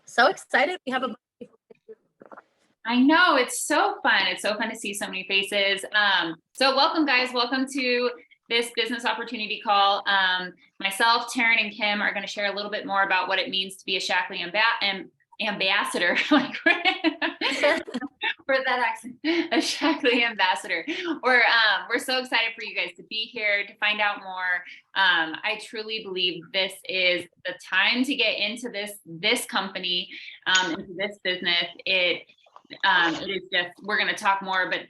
So excited. We have a I know, it's so fun. It's so fun to see so many faces. So welcome guys, welcome to this business opportunity call. Myself, Taryn, and Kim are going to share a little bit more about what it means to be a Shaklee ambassador. Like for that accent, a Shaklee ambassador. We're so excited for you guys to be here to find out more. I truly believe this is the time to get into this company, into this business. It is just, we're going to talk more, but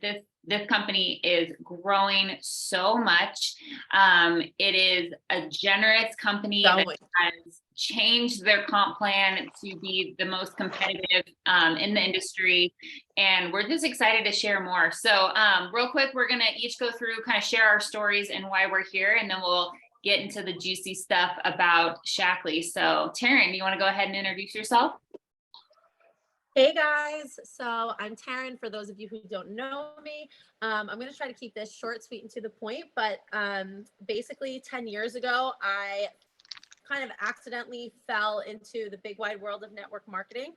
this company is growing so much. It is a generous company that has changed their comp plan to be the most competitive in the industry. And we're just excited to share more. So real quick, we're going to each go through, kind of share our stories and why we're here. And then we'll get into the juicy stuff about Shaklee. So Taryn, you want to go ahead and introduce yourself? Hey guys, so I'm Taryn. For those of you who don't know me, I'm going to try to keep this short, sweet, and to the point. But basically 10 years ago, I kind of accidentally fell into the big wide world of network marketing.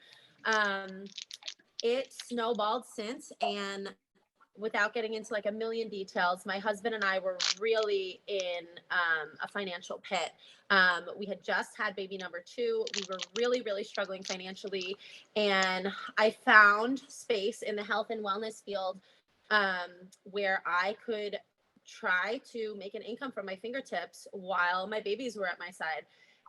It snowballed since, and without getting into like a million details, my husband and I were really in a financial pit. We had just had baby number 2. We were really, really struggling financially. And I found space in the health and wellness field where I could try to make an income from my fingertips while my babies were at my side.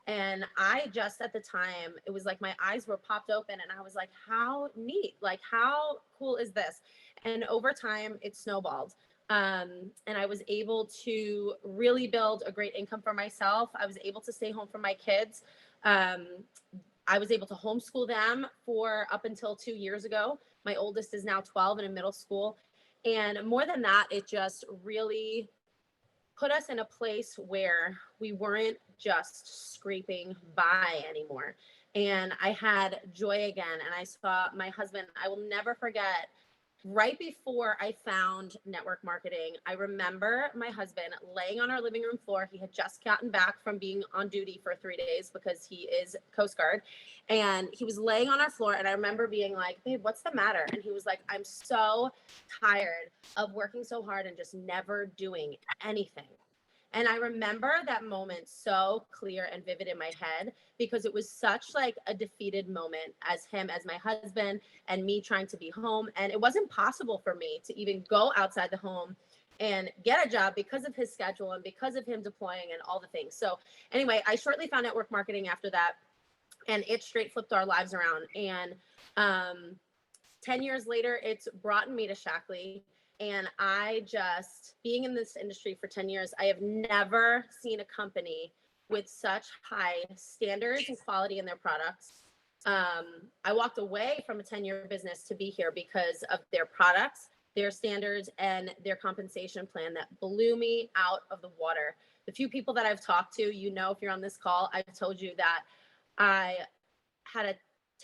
And I just, at the time, it was like my eyes were popped open and I was like, how neat, like how cool is this? And over time, it snowballed. And I was able to really build a great income for myself. I was able to stay home for my kids. I was able to homeschool them for up until 2 years ago. My oldest is now 12 and in middle school. And more than that, it just really put us in a place where we weren't just scraping by anymore. And I had joy again. And I saw my husband, I will never forget, right before I found network marketing, I remember my husband laying on our living room floor. He had just gotten back from being on duty for 3 days because he is Coast Guard. And he was laying on our floor. And I remember being like, babe, what's the matter? And he was like, I'm so tired of working so hard and just never doing anything. And I remember that moment so clear and vivid in my head because it was such like a defeated moment as him, as my husband, and me trying to be home. And it wasn't possible for me to even go outside the home and get a job because of his schedule and because of him deploying and all the things. So anyway, I shortly found network marketing after that, and it straight flipped our lives around. And 10 years later, it's brought me to Shaklee. And I just, being in this industry for 10 years, I have never seen a company with such high standards and quality in their products. I walked away from a 10-year business to be here because of their products, their standards, and their compensation plan that blew me out of the water. The few people that I've talked to, you know, if you're on this call, I've told you that I had a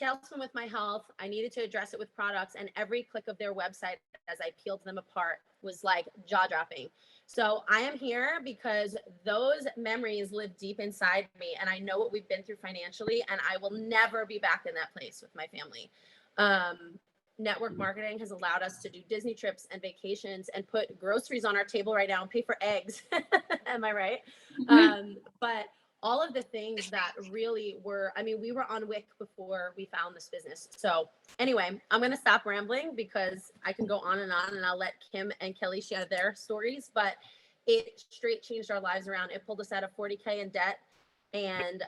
tailspin with my health. I needed to address it with products, and every click of their website as I peeled them apart was like jaw dropping. So I am here because those memories live deep inside me, and I know what we've been through financially, and I will never be back in that place with my family. Network marketing has allowed us to do Disney trips and vacations and put groceries on our table right now and pay for eggs. Am I right? But all of the things that really were, I mean, we were on WIC before we found this business. So anyway, I'm going to stop rambling because I can go on and I'll let Kim and Kelly share their stories, but it straight changed our lives around. It pulled us out of 40K in debt, and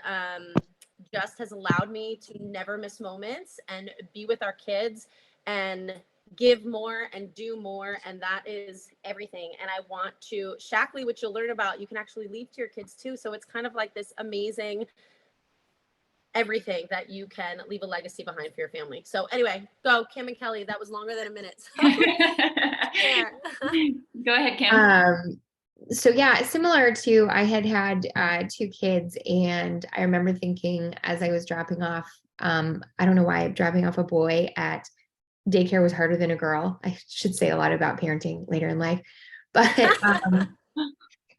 just has allowed me to never miss moments and be with our kids and give more and do more. And that is everything. And I want to, Shaklee, which you'll learn about, you can actually leave to your kids too. So it's kind of like this amazing everything that you can leave a legacy behind for your family. So anyway, go Kim and Kelly. That was longer than a minute. So go ahead, Kim. So yeah, similar to, I had 2 kids, and I remember thinking as I was dropping off, I don't know why dropping off a boy at daycare was harder than a girl. I should say a lot about parenting later in life, but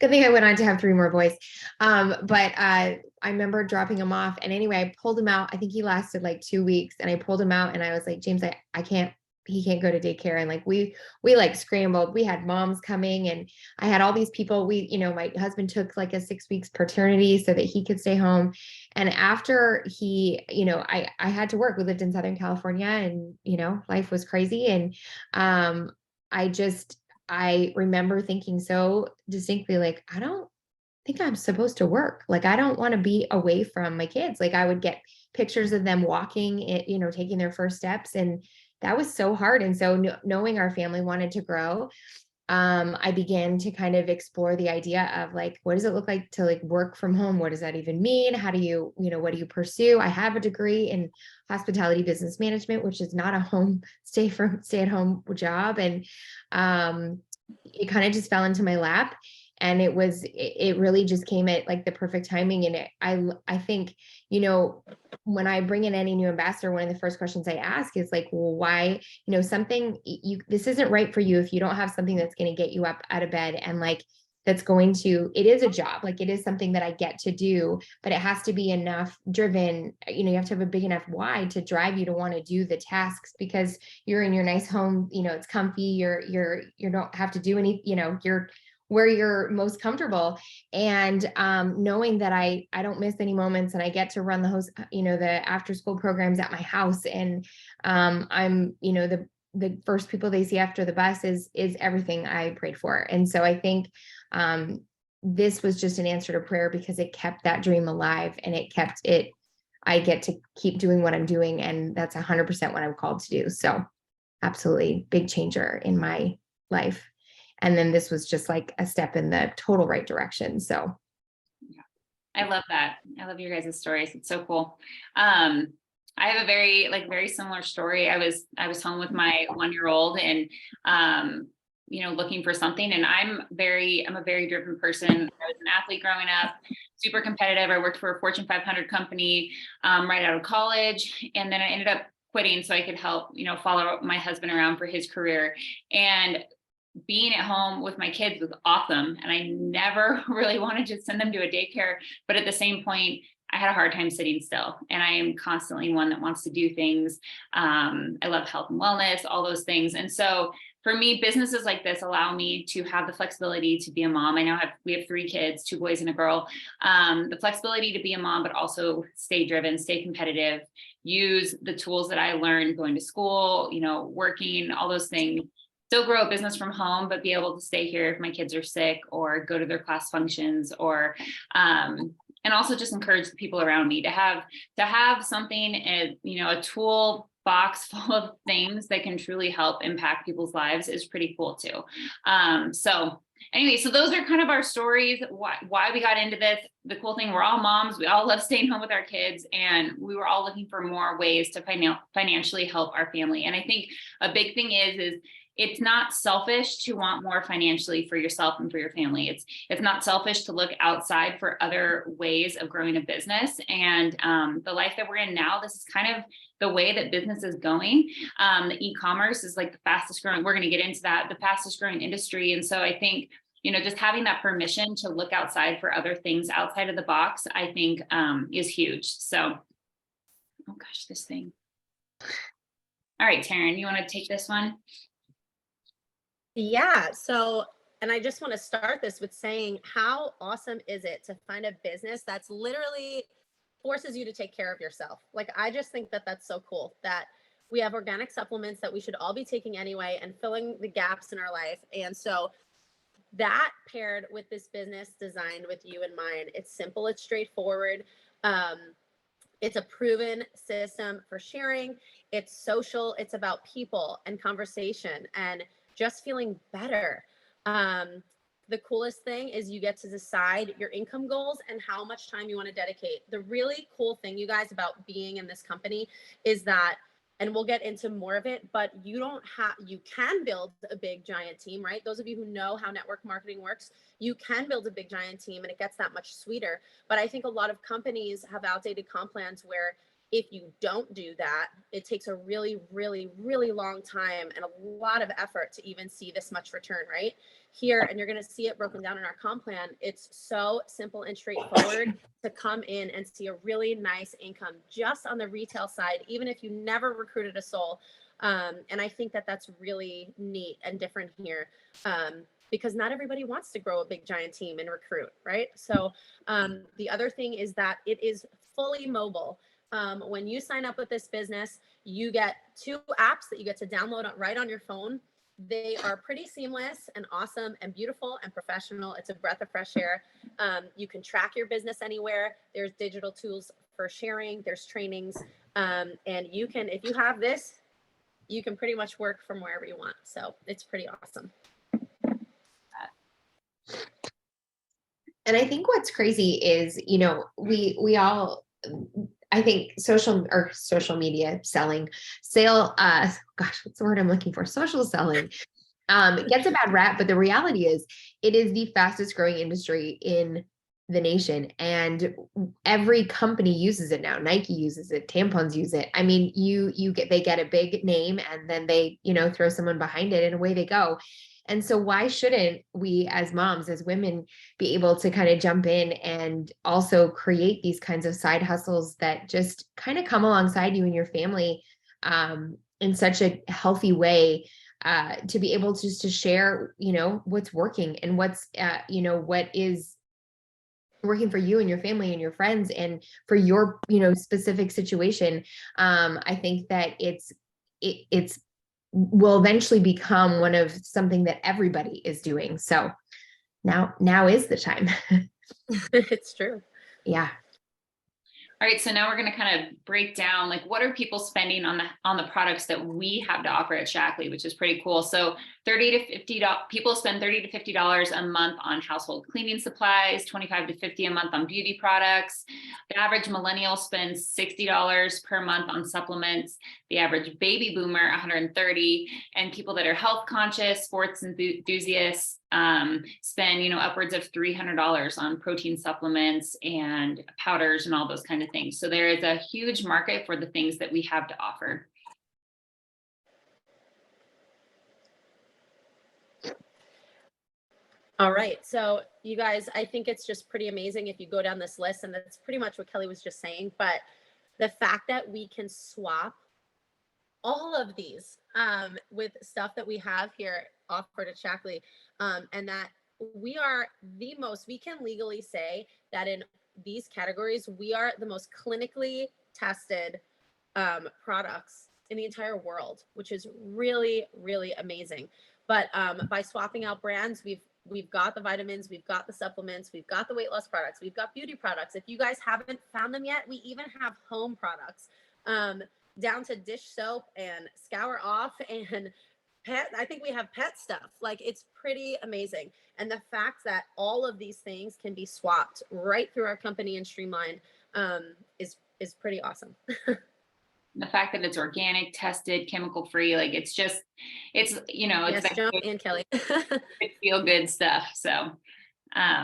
Good thing I went on to have 3 more boys. But I remember dropping him off. And anyway, I pulled him out. I think he lasted like 2 weeks. And I pulled him out and I was like, James, I can't, he can't go to daycare. And like we like scrambled. We had moms coming and I had all these people. My husband took like a 6 weeks paternity so that he could stay home. And after he, I had to work. We lived in Southern California and, life was crazy. And I remember thinking so distinctly, like, I don't think I'm supposed to work. Like, I don't want to be away from my kids. Like, I would get pictures of them walking, taking their first steps. And that was so hard. And so knowing our family wanted to grow, I began to kind of explore the idea of like, what does it look like to like work from home? What does that even mean? How do you, what do you pursue? I have a degree in hospitality business management, which is not a stay at home job. And it kind of just fell into my lap. And it really just came at like the perfect timing. And I think, when I bring in any new ambassador, one of the first questions I ask is like, well, why, this isn't right for you if you don't have something that's going to get you up out of bed and like, it is a job, like it is something that I get to do, but it has to be enough driven, you have to have a big enough why to drive you to want to do the tasks because you're in your nice home, it's comfy, you don't have to do any, you're where you're most comfortable. And knowing that I don't miss any moments and I get to run the after school programs at my house. And I'm, the first people they see after the bus is everything I prayed for. And so I think this was just an answer to prayer because it kept that dream alive and I get to keep doing what I'm doing. And that's 100% what I'm called to do. So absolutely big changer in my life. And then this was just like a step in the total right direction. So. Yeah, I love that. I love your guys' stories. It's so cool. I have a very similar story. I was home with my 1-year-old and, looking for something. And I'm a very driven person. I was an athlete growing up, super competitive. I worked for a Fortune 500 company, right out of college. And then I ended up quitting so I could help, follow my husband around for his career. And being at home with my kids was awesome. And I never really wanted to send them to a daycare. But at the same point, I had a hard time sitting still. And I am constantly one that wants to do things. I love health and wellness, all those things. And so for me, businesses like this allow me to have the flexibility to be a mom. I now we have 3 kids, 2 boys and a girl. The flexibility to be a mom, but also stay driven, stay competitive, use the tools that I learned going to school, working, all those things. Still grow a business from home, but be able to stay here if my kids are sick or go to their class functions or, and also just encourage the people around me to have something, a tool box full of things that can truly help impact people's lives is pretty cool too. So anyway, so those are kind of our stories, why we got into this. The cool thing, we're all moms. We all love staying home with our kids, and we were all looking for more ways to financially help our family. And I think a big thing is it's not selfish to want more financially for yourself and for your family. It's not selfish to look outside for other ways of growing a business. And the life that we're in now, this is kind of the way that business is going. The e-commerce is like the fastest growing, we're going to get into that, the fastest growing industry. And so I think, just having that permission to look outside for other things outside of the box, I think is huge. So, oh gosh, this thing. All right, Taryn, you want to take this one? Yeah. So, and I just want to start this with saying, how awesome is it to find a business that's literally forces you to take care of yourself? Like, I just think that that's so cool that we have organic supplements that we should all be taking anyway and filling the gaps in our life. And so that paired with this business designed with you in mind, it's simple, it's straightforward. It's a proven system for sharing. It's social. It's about people and conversation and just feeling better. The coolest thing is you get to decide your income goals and how much time you want to dedicate. The really cool thing, you guys, about being in this company is that, and we'll get into more of it, but you can build a big giant team, right? Those of you who know how network marketing works, you can build a big giant team and it gets that much sweeter. But I think a lot of companies have outdated comp plans where If you don't do that, it takes a really, really, really long time and a lot of effort to even see this much return, right? Here, and you're going to see it broken down in our comp plan. It's so simple and straightforward to come in and see a really nice income just on the retail side, even if you never recruited a soul. And I think that that's really neat and different here. Because not everybody wants to grow a big giant team and recruit, right? So the other thing is that it is fully mobile. When you sign up with this business, you get 2 apps that you get to download right on your phone. They are pretty seamless and awesome and beautiful and professional. It's a breath of fresh air. You can track your business anywhere. There's digital tools for sharing. There's trainings. And you can, if you have this, you can pretty much work from wherever you want. So it's pretty awesome. And I think what's crazy is, you know, we all, I think social media selling, gosh, what's the word I'm looking for? Social selling gets a bad rap, but the reality is it is the fastest growing industry in the nation. And every company uses it now. Nike uses it, tampons use it. I mean, they get a big name and then they, you know, throw someone behind it and away they go. And so why shouldn't we as moms, as women, be able to kind of jump in and also create these kinds of side hustles that just kind of come alongside you and your family in such a healthy way, to be able to share, you know, what's working and what's, you know, what is working for you and your family and your friends and for your, you know, specific situation. I think that it's will eventually become one of something that everybody is doing. So now is the time. It's true. Yeah. All right, so now we're going to kind of break down, like, what are people spending on the products that we have to offer at Shaklee, which is pretty cool. So people spend $30 to $50 a month on household cleaning supplies, $25 to $50 a month on beauty products. The average millennial spends $60 per month on supplements. The average baby boomer, $130, and people that are health conscious, sports enthusiasts, spend, you know, upwards of $300 on protein supplements and powders and all those kind of things. So there is a huge market for the things that we have to offer. All right. So you guys, I think it's just pretty amazing if you go down this list, and that's pretty much what Kelly was just saying. But the fact that we can swap all of these with stuff that we have here offered at Shaklee, and that we are we can legally say that in these categories, we are the most clinically tested products in the entire world, which is really, really amazing. But by swapping out brands, we've got the vitamins, we've got the supplements, we've got the weight loss products, we've got beauty products. If you guys haven't found them yet, we even have home products, down to dish soap and scour off and pet. I think we have pet stuff. Like, it's pretty amazing. And the fact that all of these things can be swapped right through our company and streamlined is pretty awesome. The fact that it's organic, tested, chemical free, like, it's you know, it's yes, Joan and Kelly. it's feel good stuff. So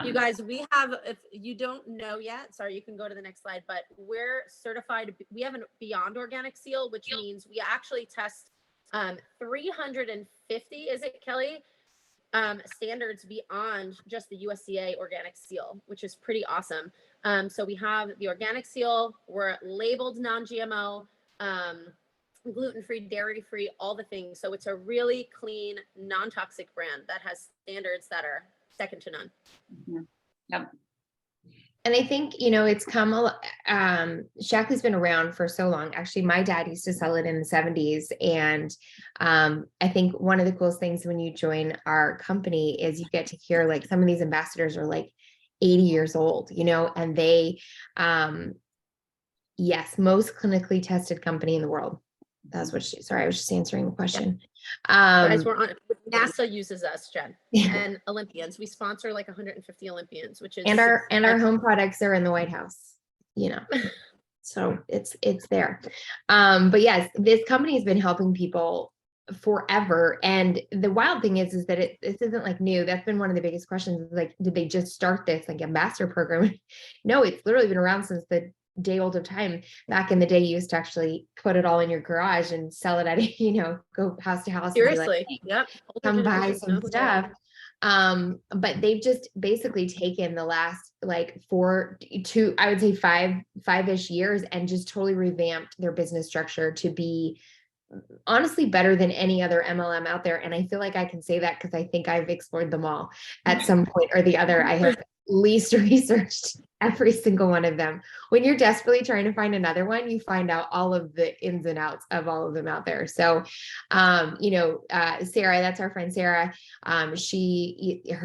you guys, we have, if you don't know yet, sorry, you can go to the next slide, but we're certified. We have a Beyond Organic seal, which means we actually test 350, is it, Kelly? Standards beyond just the USDA organic seal, which is pretty awesome. So we have the organic seal, we're labeled non-GMO, gluten-free, dairy-free, all the things. So it's a really clean, non-toxic brand that has standards that are second to none. Mm-hmm. Yep. And I think, you know, it's come, Shaklee's been around for so long. Actually, my dad used to sell it in the 70s. And I think one of the coolest things when you join our company is you get to hear, like, some of these ambassadors are like 80 years old, you know, and they, yes, most clinically tested company in the world. That's what sorry, I was just answering the question. Guys, we're on, NASA uses us, Jen, and Olympians. We sponsor like 150 Olympians, which is, and our home products are in the White House, you know, so it's there. But yes, this company has been helping people forever. And the wild thing is that this isn't like new. That's been one of the biggest questions, is like, did they just start this like ambassador program? No, it's literally been around since the day old of time. Back in the day, you used to actually put it all in your garage and sell it at, go house to house and be like, Seriously. "Hey, Yep. Older come buy generations know some who they are. stuff." But they've just basically taken the last like I would say five-ish years and just totally revamped their business structure to be honestly better than any other MLM out there. And I feel like I can say that because I think I've explored them all at some point or the other. I have least researched every single one of them. When you're desperately trying to find another one, you find out all of the ins and outs of all of them out there. So, Sarah, that's our friend Sarah. Shaklee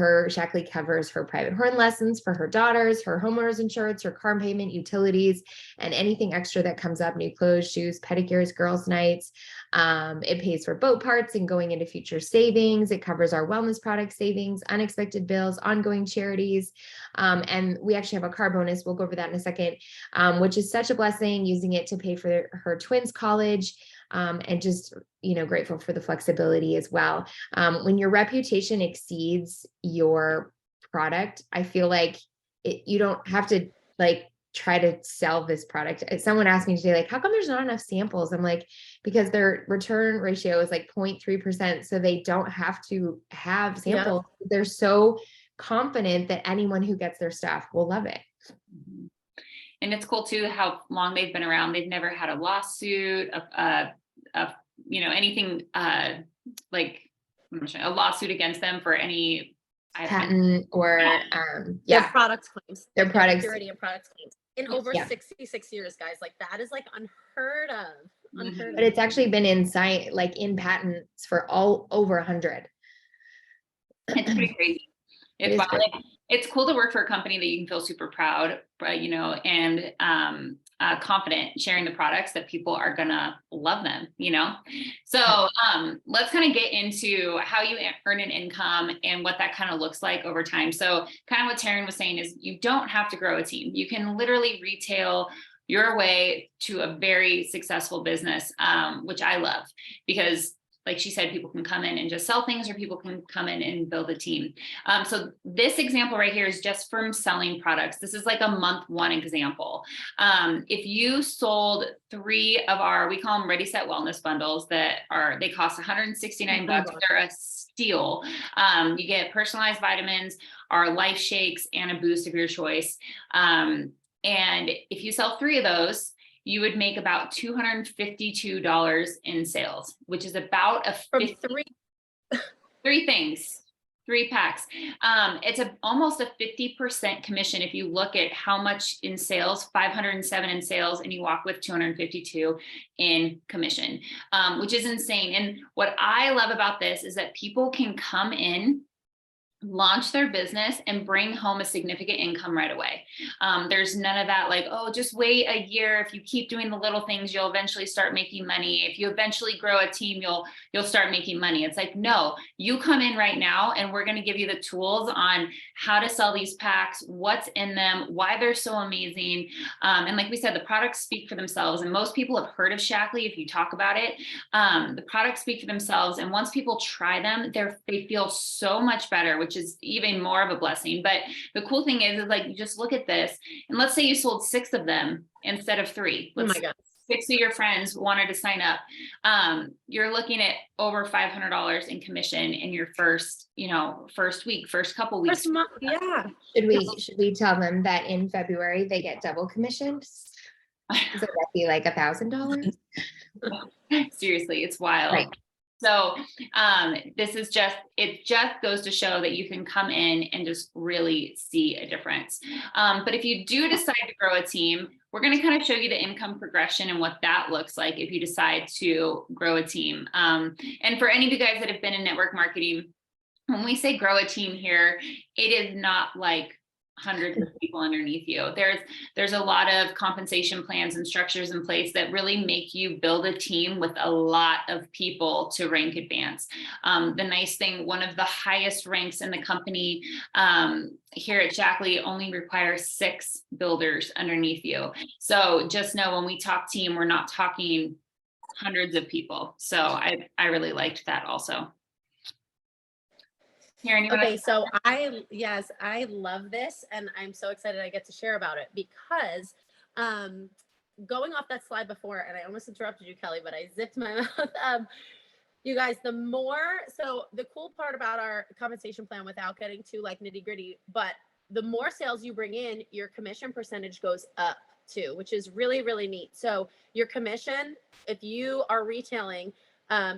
covers her private horn lessons for her daughters, her homeowners insurance, her car payment, utilities, and anything extra that comes up: new clothes, shoes, pedicures, girls' nights. It pays for boat parts and going into future savings. It covers our wellness product savings, unexpected bills, ongoing charities. And we actually have a car bonus. We'll go over that in a second, which is such a blessing, using it to pay for her twins' college. And just, grateful for the flexibility as well. When your reputation exceeds your product, I feel like you don't have to try to sell this product. Someone asked me today, like, how come there's not enough samples? I'm like, because their return ratio is like 0.3%. So they don't have to have samples. Yeah. They're so confident that anyone who gets their stuff will love it. And it's cool too, how long they've been around. They've never had a lawsuit, anything like a lawsuit against them for any patent or their product claims. Their products. Purity and product claims. In over 66 years, guys, like that is like unheard of. But it's actually been in science, like in patents for all over 100. It's pretty crazy. It's cool to work for a company that you can feel super proud, and confident sharing the products that people are gonna love them, So let's kind of get into how you earn an income and what that kind of looks like over time. So kind of what Taryn was saying is you don't have to grow a team. You can literally retail your way to a very successful business, which I love, because like she said, people can come in and just sell things, or people can come in and build a team. So this example right here is just from selling products. This is like a month one example. If you sold 3 of our, we call them Ready Set Wellness bundles, they cost $169. They're a steal. You get personalized vitamins, our life shakes, and a boost of your choice. And if you sell 3 of those, you would make about $252 in sales, which is about from 3 things, 3 packs. It's almost a 50% commission. If you look at how much in sales, 507 in sales, and you walk with 252 in commission, which is insane. And what I love about this is that people can come in, launch their business, and bring home a significant income right away. There's none of that, like, oh, just wait a year. If you keep doing the little things, you'll eventually start making money. If you eventually grow a team, you'll start making money. It's like, no, you come in right now and we're going to give you the tools on how to sell these packs, what's in them, why they're so amazing. And like we said, the products speak for themselves. And most people have heard of Shaklee if you talk about it. The products speak for themselves. And once people try them, they feel so much better, which is even more of a blessing. But the cool thing is like, you just look at this, and let's say you sold 6 of them instead of 3. Oh my God. 6 of your friends wanted to sign up. You're looking at over $500 in commission in your first week, first couple weeks. First month, yeah. Should we tell them that in February they get double commissions? So that'd be like $1,000. Seriously, it's wild. Right. So it just goes to show that you can come in and just really see a difference. But if you do decide to grow a team, we're going to kind of show you the income progression and what that looks like if you decide to grow a team. And for any of you guys that have been in network marketing, when we say grow a team here, it is not like hundreds of people underneath you. There's a lot of compensation plans and structures in place that really make you build a team with a lot of people to rank advance. The nice thing, one of the highest ranks in the company here at Shaklee only requires 6 builders underneath you. So just know when we talk team, we're not talking hundreds of people. So I really liked that also. Okay, so I love this, and I'm so excited I get to share about it, because Going off that slide before, and I almost interrupted you, Kelly, but I zipped my mouth. You guys, so the cool part about our compensation plan, without getting too like nitty gritty, but the more sales you bring in, your commission percentage goes up too, which is really, really neat. So your commission, if you are retailing,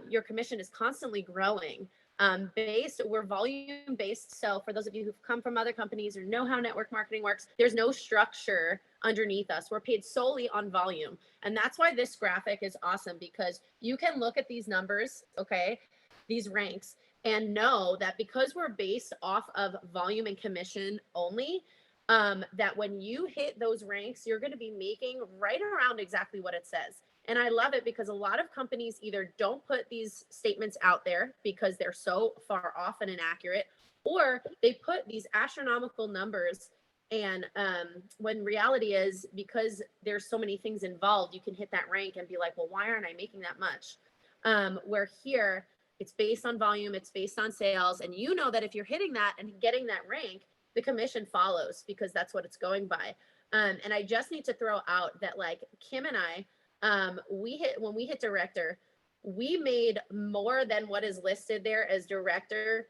your commission is constantly growing. We're volume based. So for those of you who've come from other companies or know how network marketing works, there's no structure underneath us. We're paid solely on volume. And that's why this graphic is awesome, because you can look at these numbers, okay, these ranks, and know that because we're based off of volume and commission only, that when you hit those ranks, you're going to be making right around exactly what it says. And I love it because a lot of companies either don't put these statements out there because they're so far off and inaccurate, or they put these astronomical numbers. And when reality is, because there's so many things involved, you can hit that rank and be like, well, why aren't I making that much? Where here, it's based on volume, it's based on sales. And you know that if you're hitting that and getting that rank, the commission follows, because that's what it's going by. And I just need to throw out that, like, Kim and I, when we hit director, we made more than what is listed there as director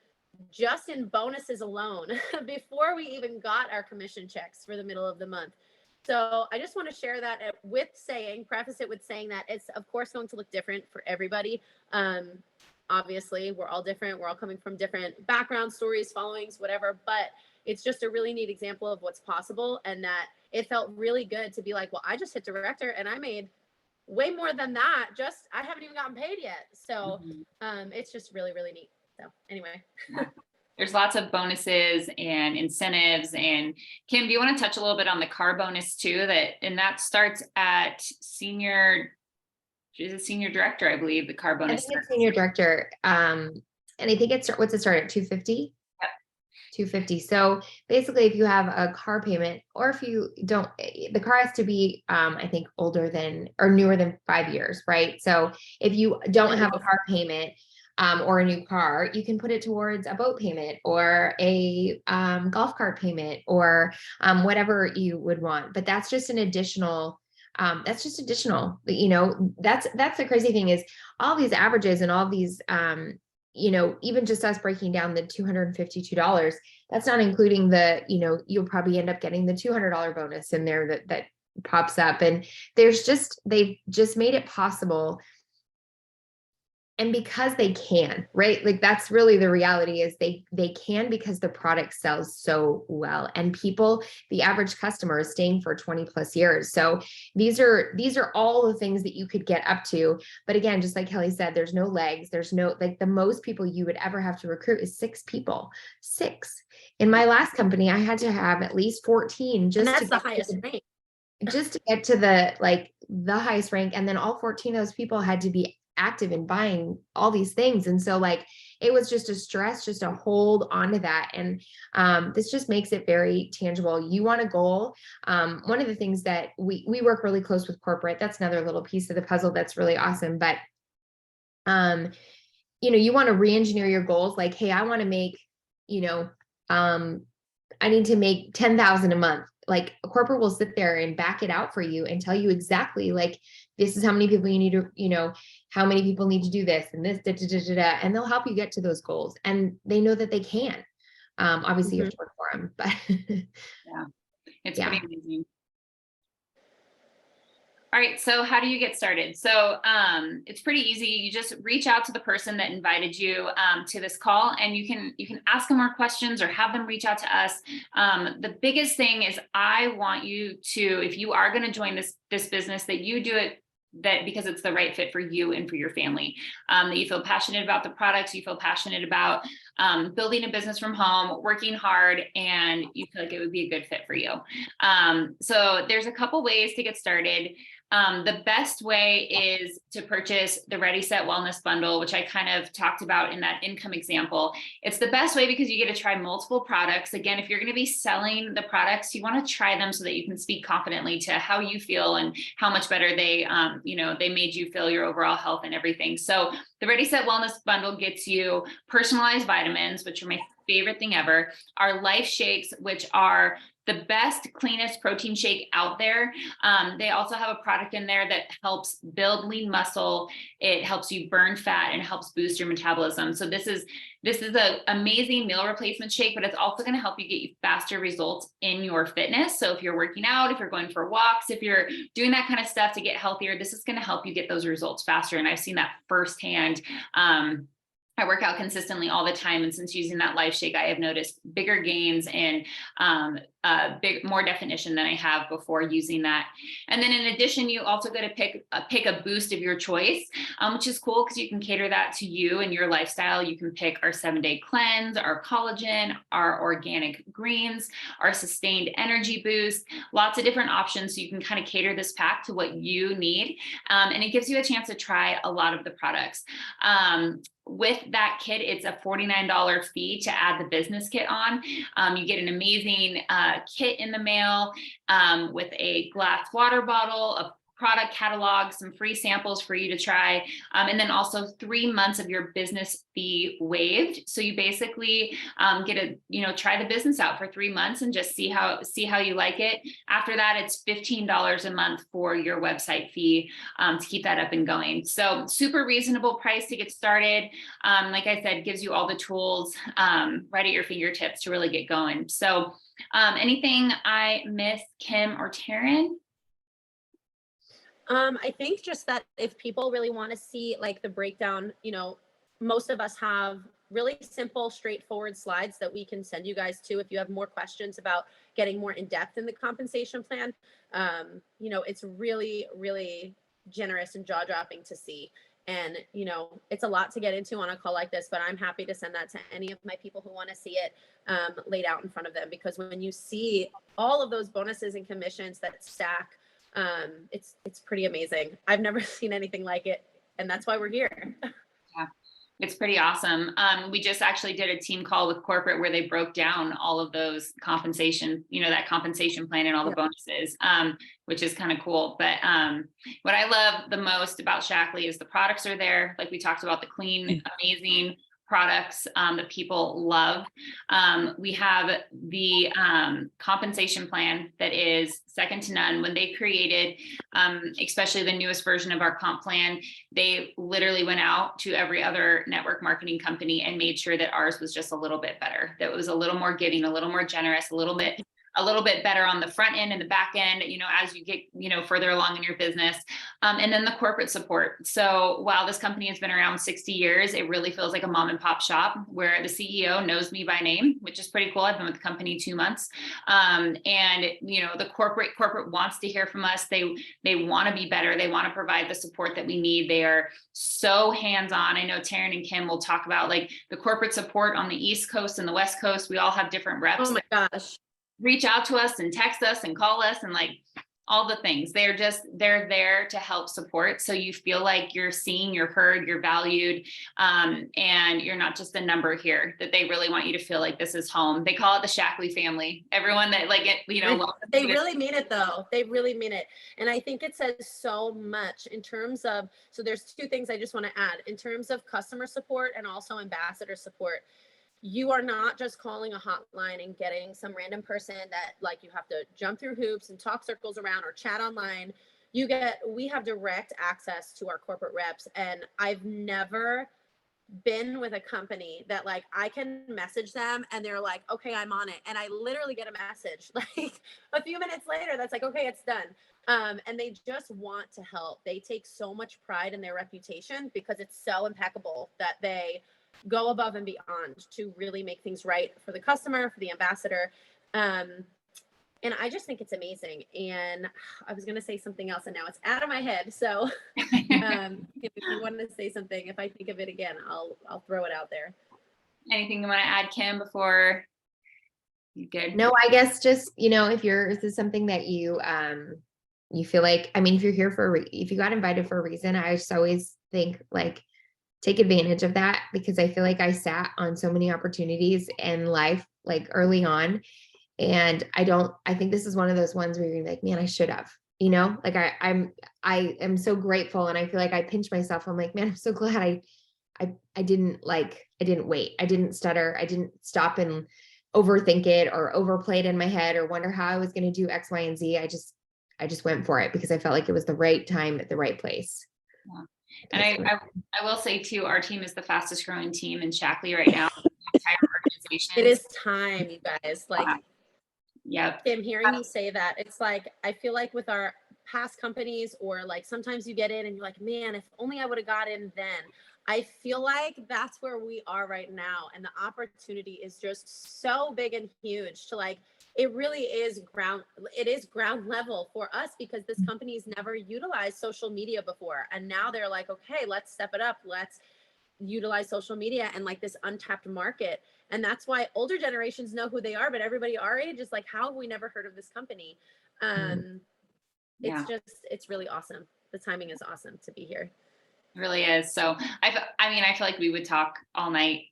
just in bonuses alone before we even got our commission checks for the middle of the month. So I just want to share that preface it with saying that it's of course going to look different for everybody. Obviously we're all different. We're all coming from different backgrounds, stories, followings, whatever, but it's just a really neat example of what's possible. And that it felt really good to be like, well, I just hit director and I made way more than that. I haven't even gotten paid yet. So it's just really, really neat. So anyway. There's lots of bonuses and incentives. And Kim, do you want to touch a little bit on the car bonus too? That starts at senior director, I believe, the car bonus. I think it's senior director. And I think what's it start at 250? Yep. 250. So basically if you have a car payment, or if you don't, the car has to be, I think older than or newer than 5 years, right? So if you don't have a car payment, or a new car, you can put it towards a boat payment or a golf cart payment, or whatever you would want. But that's just an additional. That's the crazy thing is all these averages and all these, even just us breaking down the $252. That's not including the, you'll probably end up getting the $200 bonus in there that pops up, and they've just made it possible. And because they can, right? Like that's really the reality is they can, because the product sells so well, and the average customer is staying for 20 plus years. So these are all the things that you could get up to. But again, just like Kelly said, there's no legs. There's no, like the most people you would ever have to recruit is 6 people. 6. In my last company, I had to have at least 14 just to the highest rank. Just to get to the highest rank. And then all 14 of those people had to be active in buying all these things. And so like, it was just a stress, just to hold on to that. And this just makes it very tangible. You want a goal. One of the things that we work really close with corporate, that's another little piece of the puzzle that's really awesome. But, you want to re-engineer your goals. Like, hey, I want to make, I need to make 10,000 a month. Like a corporate will sit there and back it out for you and tell you exactly, like, this is how many people you need to, how many people need to do this and this, and they'll help you get to those goals. And they know that they can. Obviously you have to work for them, but yeah, it's pretty amazing. All right. So how do you get started? So it's pretty easy. You just reach out to the person that invited you to this call, and you can ask them more questions or have them reach out to us. The biggest thing is I want you to, if you are going to join this business, that you do it because it's the right fit for you and for your family, that you feel passionate about the products, you feel passionate about building a business from home, working hard, and you feel like it would be a good fit for you. So there's a couple ways to get started. The best way is to purchase the Ready Set Wellness Bundle, which I kind of talked about in that income example. It's the best way because you get to try multiple products. Again, if you're going to be selling the products, you want to try them so that you can speak confidently to how you feel and how much better they made you feel, your overall health and everything. So the Ready Set Wellness Bundle gets you personalized vitamins, which are my favorite thing ever, our life shakes, which are the best, cleanest protein shake out there. They also have a product in there that helps build lean muscle. It helps you burn fat and helps boost your metabolism. So this is an amazing meal replacement shake, but it's also going to help you get you faster results in your fitness. So if you're working out, if you're going for walks, if you're doing that kind of stuff to get healthier, this is going to help you get those results faster. And I've seen that firsthand. I work out consistently all the time. And since using that Life Shake, I have noticed bigger gains and more definition than I have before using that. And then in addition, you also go to pick a boost of your choice, which is cool because you can cater that to you and your lifestyle. You can pick our 7-day cleanse, our collagen, our organic greens, our sustained energy boost, lots of different options. So you can kind of cater this pack to what you need. And it gives you a chance to try a lot of the products. With that kit, it's a $49 fee to add the business kit on. You get an amazing kit in the mail with a glass water bottle, a product catalog, some free samples for you to try, and then also 3 months of your business fee waived. So you basically get to try the business out for 3 months and just see how you like it. After that, it's $15 a month for your website fee to keep that up and going. So super reasonable price to get started. Like I said, gives you all the tools right at your fingertips to really get going. So anything I missed, Kim or Taryn? I think just that if people really want to see like the breakdown, most of us have really simple, straightforward slides that we can send you guys to if you have more questions about getting more in depth in the compensation plan. It's really, really generous and jaw dropping to see. And, it's a lot to get into on a call like this, but I'm happy to send that to any of my people who want to see it laid out in front of them, because when you see all of those bonuses and commissions that stack, it's pretty amazing. I've never seen anything like it, and that's why we're here. Yeah, it's pretty awesome. We just actually did a team call with corporate where they broke down all of those compensation, that compensation plan and all the bonuses, which is kind of cool. But what I love the most about Shaklee is the products are there. Like we talked about, the clean, amazing products that people love. We have the compensation plan that is second to none. When they created, especially the newest version of our comp plan, they literally went out to every other network marketing company and made sure that ours was just a little bit better, that it was a little more giving, a little more generous, a little bit better on the front end and the back end, as you get, further along in your business. And then the corporate support. So while this company has been around 60 years, it really feels like a mom and pop shop where the CEO knows me by name, which is pretty cool. I've been with the company 2 months. And, the corporate wants to hear from us. They want to be better. They want to provide the support that we need. They are so hands-on. I know Taryn and Kim will talk about like the corporate support on the East Coast and the West Coast. We all have different reps. Oh my gosh. Reach out to us and text us and call us and like all the things. They're there to help support. So you feel like you're seen, you're heard, you're valued, and you're not just a number here, that they really want you to feel like this is home. They call it the Shaklee family. Everyone that like it, they really mean it though. They really mean it. And I think it says so much in terms of, so there's 2 things I just want to add in terms of customer support and also ambassador support. You are not just calling a hotline and getting some random person that like you have to jump through hoops and talk circles around or chat online. We have direct access to our corporate reps. And I've never been with a company that like I can message them and they're like, okay, I'm on it. And I literally get a message like a few minutes later that's like, okay, it's done. And they just want to help. They take so much pride in their reputation because it's so impeccable that they go above and beyond to really make things right for the customer, for the ambassador. And I just think it's amazing. And I was going to say something else and now it's out of my head. So if you want to say something, if I think of it again, I'll throw it out there. Anything you want to add, Kim, before you good? No, I guess just, if this is something that you feel like, if you're here if you got invited for a reason, I just always think like, take advantage of that, because I feel like I sat on so many opportunities in life, like early on. And I think this is one of those ones where you're like, man, I should have, like I am so grateful. And I feel like I pinch myself. I'm like, man, I'm so glad I didn't wait. I didn't stutter. I didn't stop and overthink it or overplay it in my head or wonder how I was going to do X, Y, and Z. I just went for it because I felt like it was the right time at the right place. Yeah. And I will say too, our team is the fastest growing team in Shaklee right now. The entire organization. It is time, you guys. Like, yep. Kim, hearing you say that, it's like, I feel like with our past companies, or like sometimes you get in and you're like, man, if only I would have got in then. I feel like that's where we are right now. And the opportunity is just so big and huge to like, it really is ground level for us, because this company's never utilized social media before. And now they're like, okay, let's step it up. Let's utilize social media and like this untapped market. And that's why older generations know who they are, but everybody our age is like, how have we never heard of this company? Yeah. It's really awesome. The timing is awesome to be here. It really is. So I mean, I feel like we would talk all night.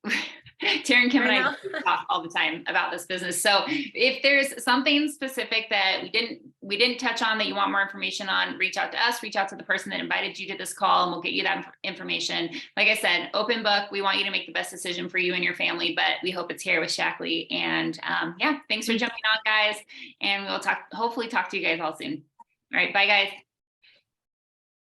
Taryn, Kim, and I talk all the time about this business. So if there's something specific that we didn't touch on that you want more information on, reach out to us, reach out to the person that invited you to this call, and we'll get you that information. Like I said, open book. We want you to make the best decision for you and your family, but we hope it's here with Shaklee. And yeah, thanks for jumping on, guys. And we'll hopefully talk to you guys all soon. All right. Bye, guys.